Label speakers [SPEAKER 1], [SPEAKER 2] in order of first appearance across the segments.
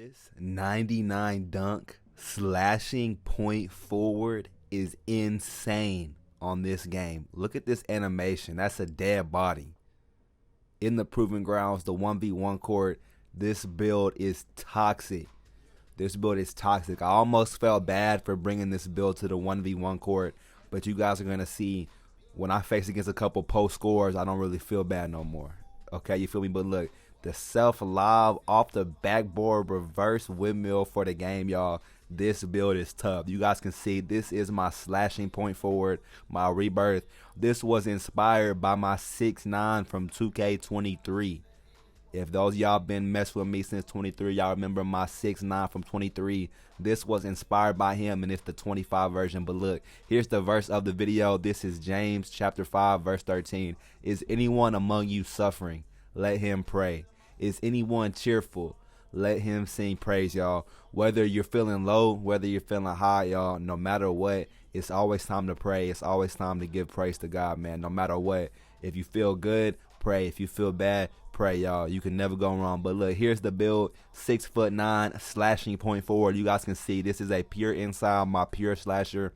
[SPEAKER 1] This 99 dunk slashing point forward is insane on this game. Look at this animation. That's a dead body. In the Proving Grounds, the 1v1 court, this build is toxic. This build is toxic. I almost felt bad for bringing this build to the 1v1 court, but you guys are going to see when I face against a couple post scores, I don't really feel bad no more. Okay, you feel me? But look, the self-lob off the backboard reverse windmill for the game, y'all. This build is tough. You guys can see this is my slashing point forward, my rebirth. This was inspired by my 6'9" from 2K23. If those y'all been messing with me since 23, y'all remember my 6'9" from 23. This was inspired by him, and it's the 25 version. But look, here's the verse of the video. This is James chapter 5, verse 13. Is anyone among you suffering? Let him pray. Is anyone cheerful? Let him sing praise, y'all. Whether you're feeling low, whether you're feeling high, y'all, no matter what, it's always time to pray. It's always time to give praise to God, man, no matter what. If you feel good, pray. If you feel bad, pray, y'all. You can never go wrong. But look, here's the build. 6'9" slashing point forward. You guys can see this is a pure inside, my pure slasher.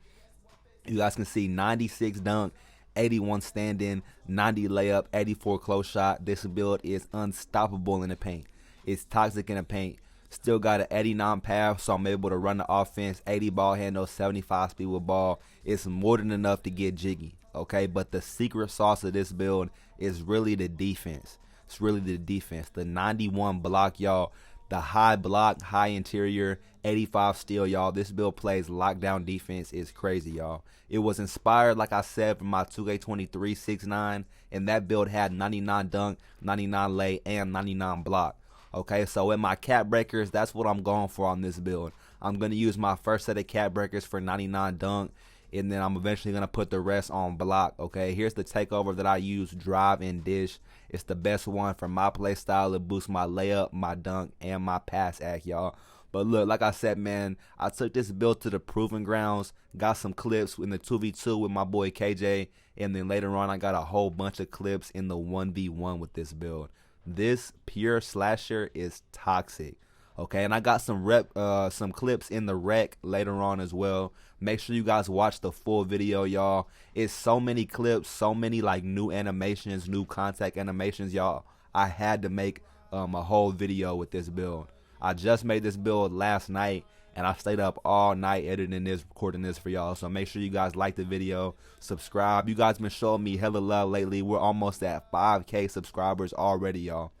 [SPEAKER 1] You guys can see 96 dunk, 81 stand-in, 90 layup, 84 close shot. This build is unstoppable in the paint. It's toxic in the paint. Still got an 89 path, so I'm able to run the offense. 80 ball handle, 75 speed with ball. It's more than enough to get jiggy, okay? But the secret sauce of this build is really the defense. It's really the defense. The 91 block, y'all. The high block, high interior, 85 steal, y'all. This build plays lockdown defense. Is crazy, y'all. It was inspired, like I said, from my 2K23 6'9", and that build had 99 dunk, 99 lay, and 99 block. Okay, so in my cap breakers, that's what I'm going for on this build. I'm going to use my first set of cap breakers for 99 dunk, and then I'm eventually going to put the rest on block. Okay, here's the takeover that I use, drive and dish. It's the best one for my play style. It boosts my layup, my dunk, and my pass act, y'all. But look, like I said, man, I took this build to the Proving Grounds, got some clips in the 2v2 with my boy KJ, and then later on I got a whole bunch of clips in the 1v1 with this build. This pure slasher is toxic. Okay, and I got some clips in the rec later on as well. Make sure you guys watch the full video, y'all. It's so many clips, so many like new animations, new contact animations, y'all. I had to make a whole video with this build. I just made this build last night, and I stayed up all night editing this, recording this for y'all. So make sure you guys like the video, subscribe. You guys been showing me hella love lately. We're almost at 5K subscribers already, y'all.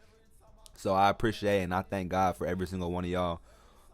[SPEAKER 1] So I appreciate and I thank God for every single one of y'all.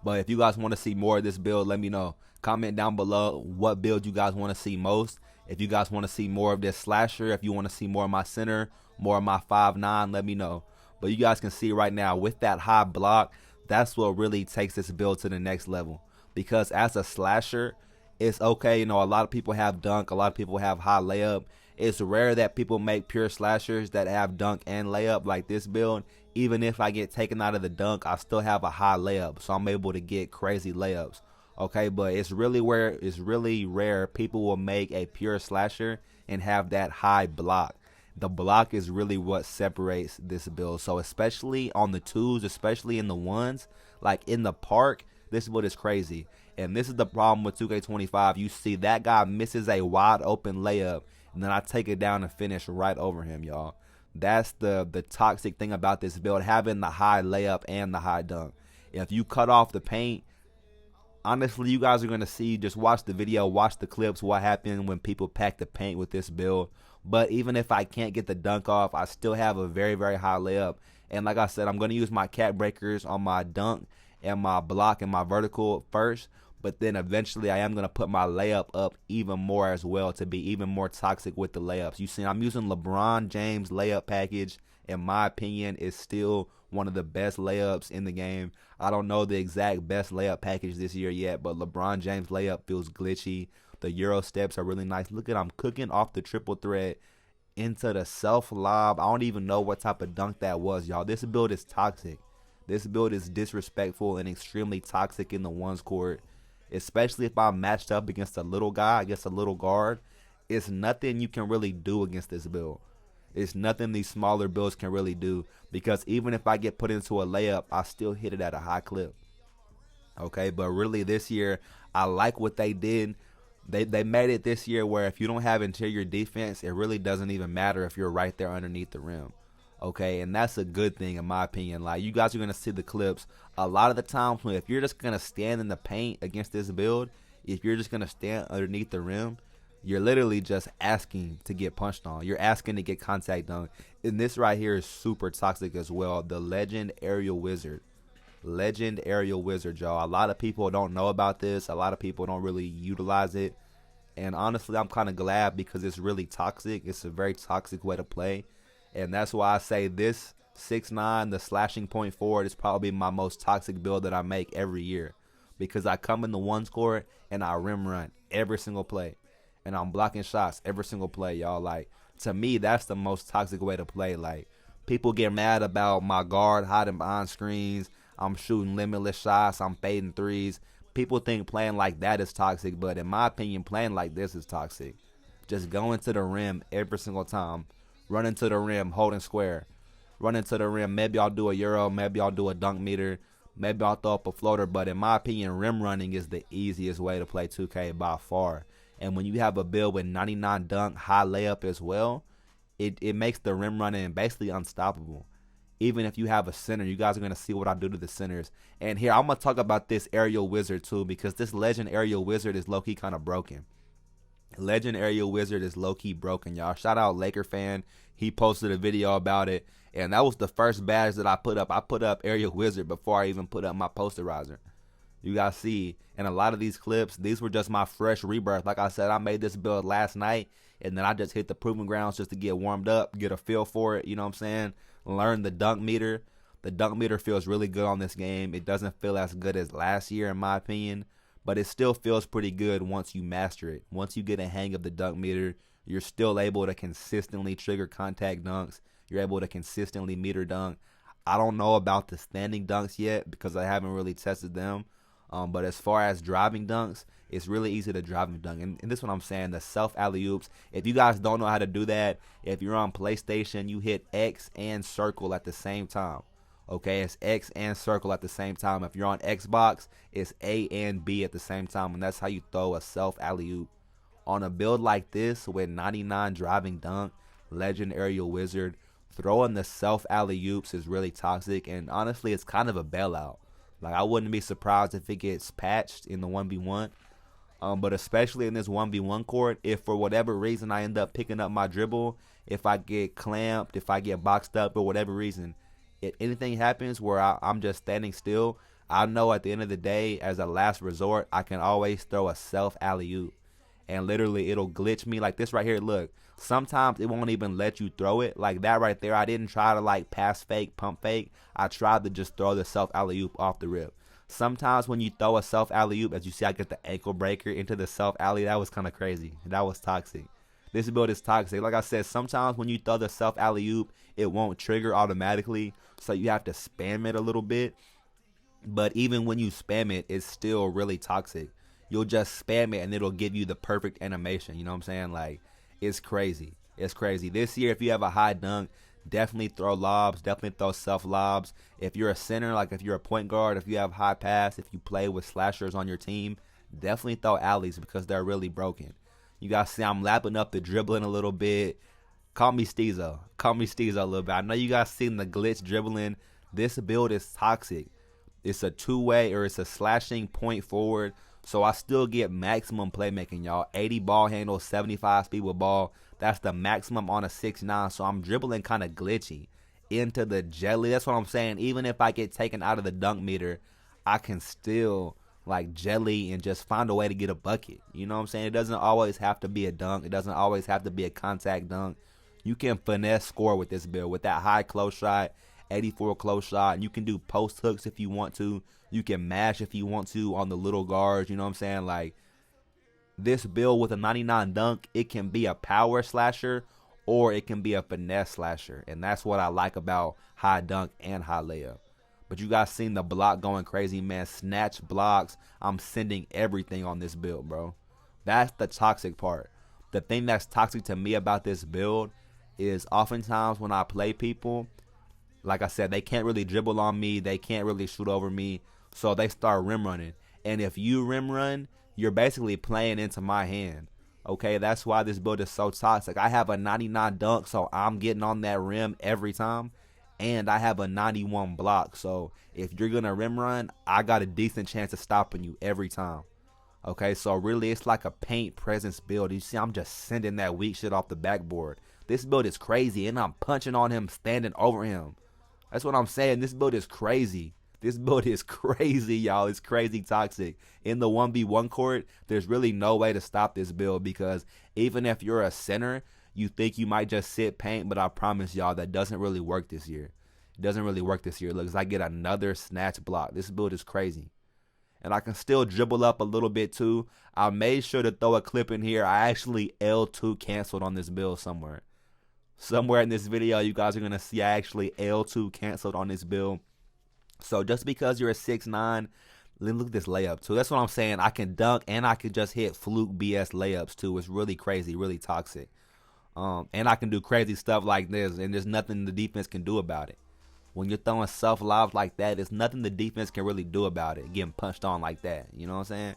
[SPEAKER 1] But if you guys want to see more of this build, let me know. Comment down below what build you guys want to see most. If you guys want to see more of this slasher, if you want to see more of my center, more of my 5'9", let me know. But you guys can see right now with that high block, that's what really takes this build to the next level. Because as a slasher, it's okay. You know, a lot of people have dunk. A lot of people have high layup. It's rare that people make pure slashers that have dunk and layup like this build. Even if I get taken out of the dunk, I still have a high layup, so I'm able to get crazy layups. Okay, but it's really rare people will make a pure slasher and have that high block. The block is really what separates this build. So especially on the twos, especially in the ones, like in the park, this build is crazy. And this is the problem with 2K25. You see that guy misses a wide open layup, and then I take it down and finish right over him, y'all. That's the toxic thing about this build, having the high layup and the high dunk. If you cut off the paint, honestly, you guys are going to see, just watch the video, watch the clips, what happened when people pack the paint with this build. But even if I can't get the dunk off, I still have a very, very high layup. And like I said, I'm going to use my cap breakers on my dunk and my block and my vertical first. But then eventually I am going to put my layup up even more as well to be even more toxic with the layups. You see, I'm using LeBron James layup package. In my opinion, is still one of the best layups in the game. I don't know the exact best layup package this year yet, but LeBron James layup feels glitchy. The Euro steps are really nice. Look at, I'm cooking off the triple threat into the self lob. I don't even know what type of dunk that was, y'all. This build is toxic. This build is disrespectful and extremely toxic in the ones court. Especially if I'm matched up against a little guy, against a little guard. It's nothing you can really do against this build. It's nothing these smaller builds can really do, because even if I get put into a layup, I still hit it at a high clip. Okay, but really this year, I like what they did. They made it this year where if you don't have interior defense, it really doesn't even matter if you're right there underneath the rim. Okay, and that's a good thing in my opinion. Like, you guys are gonna see the clips a lot of the times when if you're just gonna stand in the paint against this build, if you're just gonna stand underneath the rim, you're literally just asking to get punched on. You're asking to get contact done. And this right here is super toxic as well. The Legend Aerial Wizard. Legend Aerial Wizard, y'all. A lot of people don't know about this. A lot of people don't really utilize it. And honestly, I'm kind of glad because it's really toxic. It's a very toxic way to play. And that's why I say this 6'9", the slashing point forward, is probably my most toxic build that I make every year. Because I come in the ones court and I rim run every single play. And I'm blocking shots every single play, y'all. Like, to me, that's the most toxic way to play. Like, people get mad about my guard hiding behind screens. I'm shooting limitless shots. I'm fading threes. People think playing like that is toxic, but in my opinion, playing like this is toxic. Just going to the rim every single time. Running to the rim, holding square. Running to the rim. Maybe I'll do a euro. Maybe I'll do a dunk meter. Maybe I'll throw up a floater. But in my opinion, rim running is the easiest way to play 2K by far. And when you have a build with 99 dunk, high layup as well, it makes the rim running basically unstoppable. Even if you have a center, you guys are going to see what I do to the centers. And here, I'm going to talk about this Aerial Wizard too, because this Legend Aerial Wizard is low-key kind of broken. Legend Aerial Wizard is low-key broken, y'all. Shout out Laker fan. He posted a video about it, and that was the first badge that I put up. I put up Aerial Wizard before I even put up my posterizer. You guys see, in a lot of these clips, these were just my fresh rebirth. Like I said, I made this build last night, and then I just hit the proving grounds just to get warmed up, get a feel for it, you know what I'm saying? Learn the dunk meter. The dunk meter feels really good on this game. It doesn't feel as good as last year in my opinion, but it still feels pretty good once you master it. Once you get a hang of the dunk meter, you're still able to consistently trigger contact dunks. You're able to consistently meter dunk. I don't know about the standing dunks yet because I haven't really tested them. But as far as driving dunks, it's really easy to drive and dunk. And this is what I'm saying, the self alley-oops. If you guys don't know how to do that, if you're on PlayStation, you hit X and circle at the same time. Okay, it's X and circle at the same time. If you're on Xbox, it's A and B at the same time. And that's how you throw a self alley-oop. On a build like this with 99 driving dunk, Legend Aerial Wizard, throwing the self alley-oops is really toxic. And honestly, it's kind of a bailout. Like, I wouldn't be surprised if it gets patched in the 1v1. But especially in this 1v1 court, if for whatever reason I end up picking up my dribble, if I get clamped, if I get boxed up for whatever reason, if anything happens where I'm just standing still, I know at the end of the day, as a last resort, I can always throw a self alley-oop. And literally, it'll glitch me like this right here. Look, sometimes it won't even let you throw it. Like that right there, I didn't try to like pass fake, pump fake. I tried to just throw the self alley-oop off the rip. Sometimes when you throw a self alley-oop, as you see, I get the ankle breaker into the self alley. That was kind of crazy. That was toxic. This build is toxic. Like I said, sometimes when you throw the self alley-oop, it won't trigger automatically. So you have to spam it a little bit. But even when you spam it, it's still really toxic. You'll just spam it and it'll give you the perfect animation. You know what I'm saying? Like, it's crazy. It's crazy. This year, if you have a high dunk, definitely throw lobs. Definitely throw self lobs. If you're a center, like if you're a point guard, if you have high pass, if you play with slashers on your team, definitely throw alleys because they're really broken. You guys see I'm lapping up the dribbling a little bit. Call me Steezo. Call me Steezo a little bit. I know you guys seen the glitch dribbling. This build is toxic. It's a two-way or it's a slashing point forward. So I still get maximum playmaking, y'all. 80 ball handle, 75 speed with ball. That's the maximum on a 6'9". So I'm dribbling kind of glitchy into the jelly. That's what I'm saying. Even if I get taken out of the dunk meter, I can still like jelly and just find a way to get a bucket. You know what I'm saying? It doesn't always have to be a dunk. It doesn't always have to be a contact dunk. You can finesse score with this build with that high close shot, 84 close shot. And you can do post hooks if you want to. You can mash if you want to on the little guards. You know what I'm saying? Like, this build with a 99 dunk, it can be a power slasher or it can be a finesse slasher. And that's what I like about high dunk and high layup. But you guys seen the block going crazy, man. Snatch blocks. I'm sending everything on this build, bro. That's the toxic part. The thing that's toxic to me about this build is oftentimes when I play people, like I said, they can't really dribble on me. They can't really shoot over me. So they start rim running. And if you rim run, you're basically playing into my hand. Okay, that's why this build is so toxic. I have a 99 dunk, so I'm getting on that rim every time. And I have a 91 block. So if you're going to rim run, I got a decent chance of stopping you every time. Okay, so really it's like a paint presence build. You see, I'm just sending that weak shit off the backboard. This build is crazy, and I'm punching on him, standing over him. That's what I'm saying. This build is crazy. This build is crazy, y'all. It's crazy toxic. In the 1v1 court, there's really no way to stop this build because even if you're a center, you think you might just sit paint, but I promise y'all that doesn't really work this year. It doesn't really work this year. Look, I get another snatch block. This build is crazy. And I can still dribble up a little bit too. I made sure to throw a clip in here. I actually L2 canceled on this build somewhere. Somewhere in this video, you guys are going to see I actually L2 canceled on this build. So just because you're a 6'9", look at this layup too. That's what I'm saying. I can dunk and I can just hit fluke BS layups too. It's really crazy, really toxic. And I can do crazy stuff like this, and there's nothing the defense can do about it. When you're throwing self lobs like that, there's nothing the defense can really do about it, getting punched on like that. You know what I'm saying?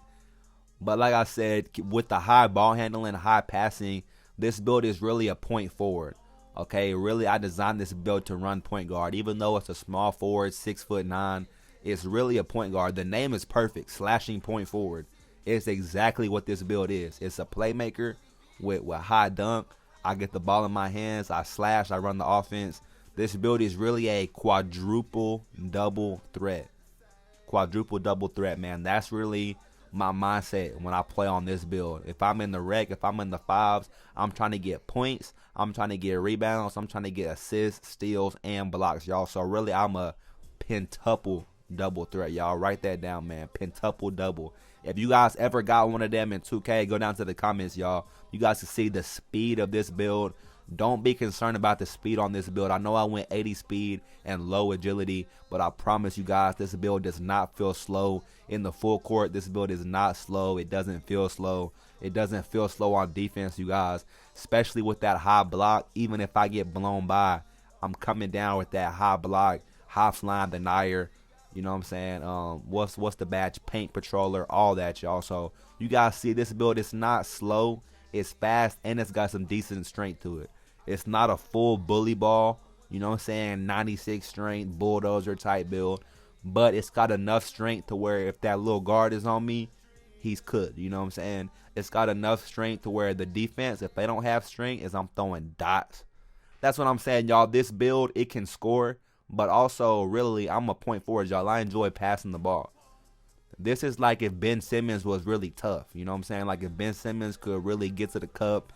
[SPEAKER 1] But like I said, with the high ball handling, high passing, this build is really a point forward. Okay, really, I designed this build to run point guard. Even though it's a small forward, 6'9", it's really a point guard. The name is perfect, slashing point forward. It's exactly what this build is. It's a playmaker with high dunk. I get the ball in my hands, I slash, I run the offense. This build is really a quadruple double threat. Quadruple double threat, man. That's really my mindset when I play on this build. If I'm in the rec, if I'm in the fives, I'm trying to get points. I'm trying to get rebounds. I'm trying to get assists, steals, and blocks, y'all. So really, I'm a pentuple double threat, y'all. Write that down, man. Pentuple double. If you guys ever got one of them in 2K, go down to the comments, y'all. You guys can see the speed of this build. Don't be concerned about the speed on this build. I know I went 80 speed and low agility, but I promise you guys this build does not feel slow in the full court. This build is not slow. It doesn't feel slow. It doesn't feel slow on defense, you guys, especially with that high block. Even if I get blown by, I'm coming down with that high block, high flying denier. You know what I'm saying? What's the badge? Paint patroller, all that, y'all. So you guys see this build, it's not slow. It's fast, and it's got some decent strength to it. It's not a full bully ball, you know what I'm saying, 96 strength, bulldozer type build. But it's got enough strength to where if that little guard is on me, he's cooked, you know what I'm saying. It's got enough strength to where the defense, if they don't have strength, is I'm throwing dots. That's what I'm saying, y'all. This build, it can score, but also, really, I'm a point forward, y'all. I enjoy passing the ball. This is like if Ben Simmons was really tough. You know what I'm saying? Like if Ben Simmons could really get to the cup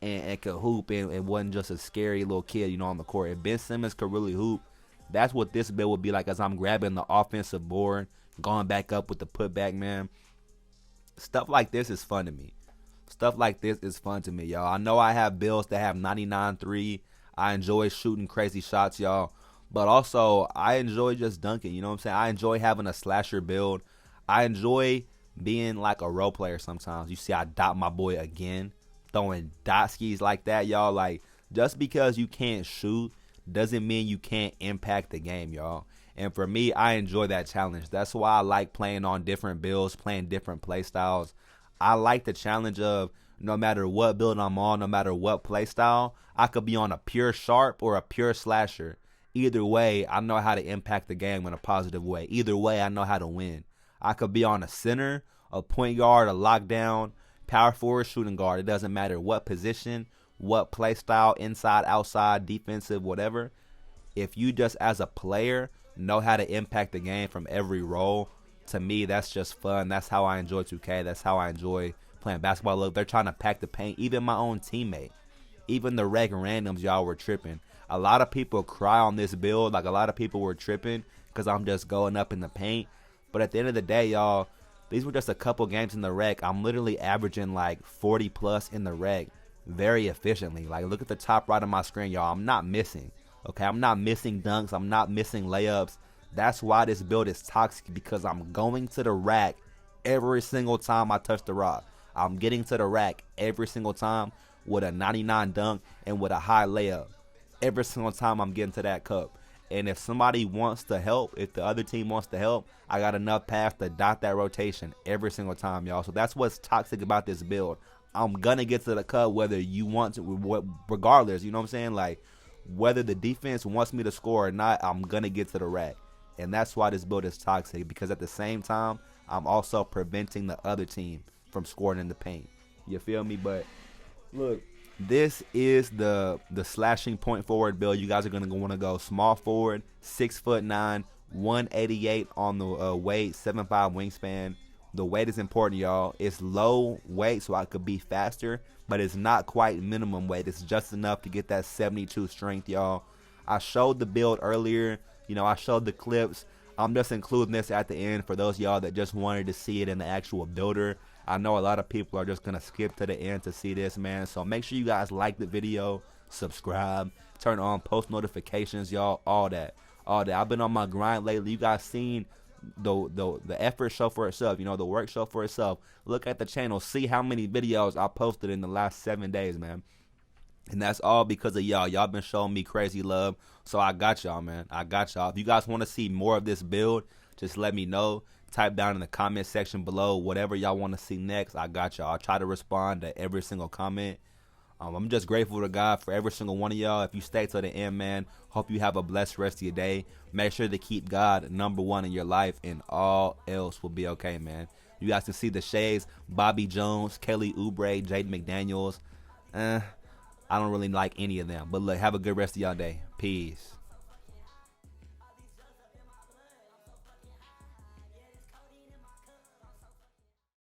[SPEAKER 1] and could hoop and wasn't just a scary little kid, you know, on the court. If Ben Simmons could really hoop, that's what this build would be like as I'm grabbing the offensive board, going back up with the putback, man. Stuff like this is fun to me. Stuff like this is fun to me, y'all. I know I have builds that have 99-3. I enjoy shooting crazy shots, y'all. But also, I enjoy just dunking, you know what I'm saying? I enjoy having a slasher build. I enjoy being like a role player sometimes. You see I dot my boy again, throwing dot skis like that, y'all. Like, just because you can't shoot doesn't mean you can't impact the game, y'all. And for me, I enjoy that challenge. That's why I like playing on different builds, playing different play styles. I like the challenge of no matter what build I'm on, no matter what play style, I could be on a pure sharp or a pure slasher. Either way, I know how to impact the game in a positive way. Either way, I know how to win. I could be on a center, a point guard, a lockdown, power forward, shooting guard. It doesn't matter what position, what play style, inside, outside, defensive, whatever. If you just as a player know how to impact the game from every role, to me, that's just fun. That's how I enjoy 2K. That's how I enjoy playing basketball. Look, they're trying to pack the paint. Even my own teammate. Even the reg randoms, y'all were tripping. A lot of people cry on this build. Like, a lot of people were tripping because I'm just going up in the paint. But at the end of the day, y'all, these were just a couple games in the rec. I'm literally averaging like 40 plus in the rec very efficiently. Like, look at the top right of my screen, y'all. I'm not missing. Okay, I'm not missing dunks. I'm not missing layups. That's why this build is toxic, because I'm going to the rack every single time I touch the rock. I'm getting to the rack every single time with a 99 dunk and with a high layup. Every single time I'm getting to that cup. And if somebody wants to help, if the other team wants to help, I got enough paths to dot that rotation every single time, y'all. So that's what's toxic about this build. I'm gonna get to the cut whether you want to, regardless. You know what I'm saying? Like, whether the defense wants me to score or not, I'm gonna get to the rack. And that's why this build is toxic, because at the same time, I'm also preventing the other team from scoring in the paint. You feel me? But look, this is the slashing point forward build. You guys are gonna want to go small forward, 6'9", 188 on the weight, 7'5" wingspan. The weight is important, y'all. It's low weight, so I could be faster, but it's not quite minimum weight. It's just enough to get that 72 strength, y'all. I showed the build earlier. You know, I showed the clips. I'm just including this at the end for those of y'all that just wanted to see it in the actual builder. I know a lot of people are just going to skip to the end to see this, man. So make sure you guys like the video, subscribe, turn on post notifications, y'all, all that. I've been on my grind lately. You guys seen the effort show for itself, you know, the work show for itself. Look at the channel, see how many videos I posted in the last 7 days, man. And that's all because of y'all. Y'all been showing me crazy love. So I got y'all, man. I got y'all. If you guys want to see more of this build, just let me know. Type down in the comment section below whatever y'all want to see next. I got y'all. I'll try to respond to every single comment. I'm just grateful to God for every single one of y'all. If you stay to the end, man, hope you have a blessed rest of your day. Make sure to keep God #1 in your life, and all else will be okay, man. You guys can see the shades. Bobby Jones, Kelly Oubre, Jaden McDaniels. I don't really like any of them. But look, have a good rest of y'all day. Peace.